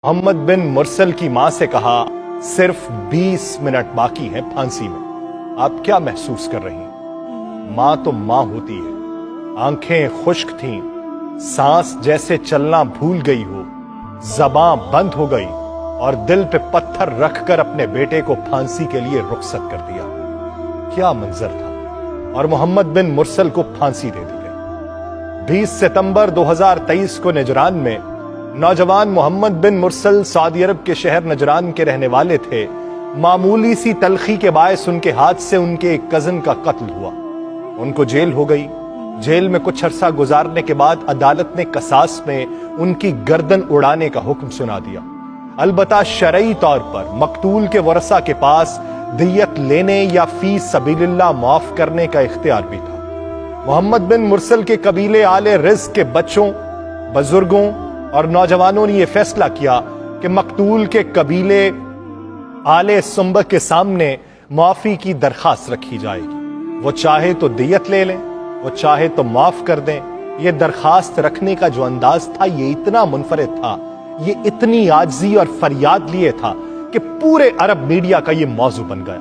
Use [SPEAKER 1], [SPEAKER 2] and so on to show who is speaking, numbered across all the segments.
[SPEAKER 1] मोहम्मद बिन मुरसल की मां से कहा, सिर्फ 20 मिनट बाकी हैं फांसी में, आप क्या महसूस कर रही हैं? मां तो मां होती है। आंखें खुश्क थीं, सांस जैसे चलना भूल गई हो, ज़बां बंद हो गई और दिल पे पत्थर रखकर अपने बेटे को फांसी के लिए रुखसत कर दिया। क्या मंजर था। और मोहम्मद बिन मुरसल को फांसी दे दी गई। 20 सितंबर 2023 को नजरान में नौजवान मोहम्मद बिन मुरसल सऊदी अरब के शहर नजरान के रहने वाले थे। मामूली सी तलखी के बायस उनके हाथ से उनके एक कजन का कत्ल हुआ। उनको जेल हो गई। जेल में कुछ अरसा गुजारने के बाद अदालत ने कसास में उनकी गर्दन उड़ाने का हुक्म सुना दिया। अलबत्ता शरई तौर पर मकतूल के वरसा के पास दियत लेने या फी सबीलिल्लाह माफ करने का इख्तियार भी था। मोहम्मद बिन मुरसल के कबीले आले रिज़्क के बच्चों, बुजुर्गों और नौजवानों ने यह फैसला किया कि मकतूल के कबीले आले सुंबह के सामने माफी की दरखास्त रखी जाएगी। वो चाहे तो दियत ले लें, वो चाहे तो माफ कर दें। यह दरखास्त रखने का जो अंदाज था ये इतना मुनफरिद था, ये इतनी आजिज़ी और फरियाद लिए था कि पूरे अरब मीडिया का ये मौजू बन गया।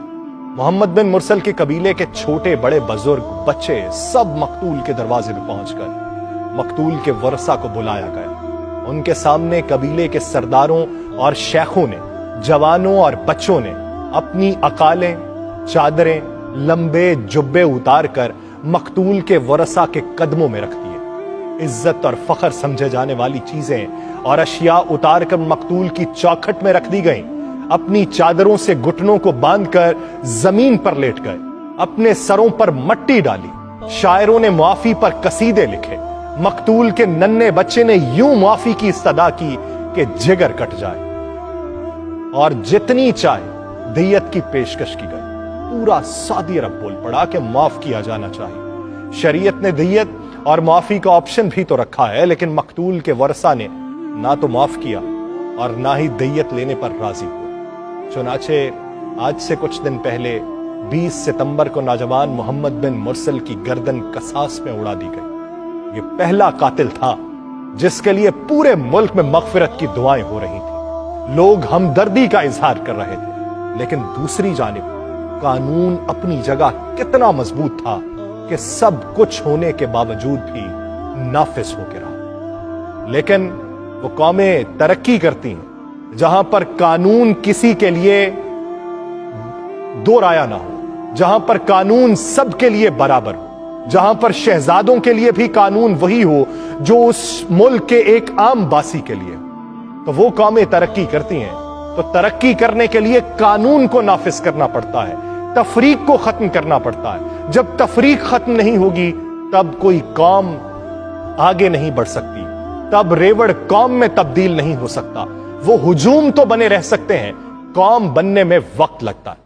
[SPEAKER 1] मोहम्मद बिन मुरसल के कबीले के छोटे बड़े बुजुर्ग बच्चे सब मकतूल के दरवाजे पे पहुंच गए। मकतूल के वरसा को बुलाया गया। उनके सामने कबीले के सरदारों और शेखों ने, जवानों और बच्चों ने अपनी अकालें, चादरें, लंबे जुब्बे उतार कर मकतूल के वरसा के कदमों में रख दिए। इज्जत और फख्र समझे जाने वाली चीजें और अशिया उतार कर मकतूल की चौखट में रख दी गई। अपनी चादरों से घुटनों को बांधकर जमीन पर लेट गए। अपने सरों पर मट्टी डाली। शायरों ने मुआफी पर कसीदे लिखे। मकतूल के नन्हे बच्चे ने यूं मुआफी की इस्तदा की कि जिगर कट जाए। और जितनी चाहे दियत की पेशकश की गई। पूरा सऊदी अरब बोल पड़ा कि माफ किया जाना चाहिए। शरीयत ने दियत और माफी का ऑप्शन भी तो रखा है, लेकिन मकतूल के वरसा ने ना तो माफ किया और ना ही दियत लेने पर राजी हुए। चुनाचे आज से कुछ दिन पहले 20 सितंबर को नौजवान मोहम्मद बिन मुरसल की गर्दन कसास में उड़ा दी गई। ये पहला कातिल था जिसके लिए पूरे मुल्क में मगफिरत की दुआएं हो रही थी। लोग हमदर्दी का इजहार कर रहे थे, लेकिन दूसरी जानिब कानून अपनी जगह कितना मजबूत था कि सब कुछ होने के बावजूद भी नाफिज होकर रहा। लेकिन वो कौमें तरक्की करती हैं जहां पर कानून किसी के लिए दो राया ना हो, जहां पर कानून सबके लिए बराबर हो, जहां पर शहजादों के लिए भी कानून वही हो जो उस मुल्क के एक आम बासी के लिए। तो वो कौमें तरक्की करती हैं, तो तरक्की करने के लिए कानून को नाफिज करना पड़ता है, तफरीक को खत्म करना पड़ता है। जब तफरीक खत्म नहीं होगी तब कोई कौम आगे नहीं बढ़ सकती, तब रेवड़ कौम में तब्दील नहीं हो सकता। वो हुजूम तो बने रह सकते हैं, कौम बनने में वक्त लगता है।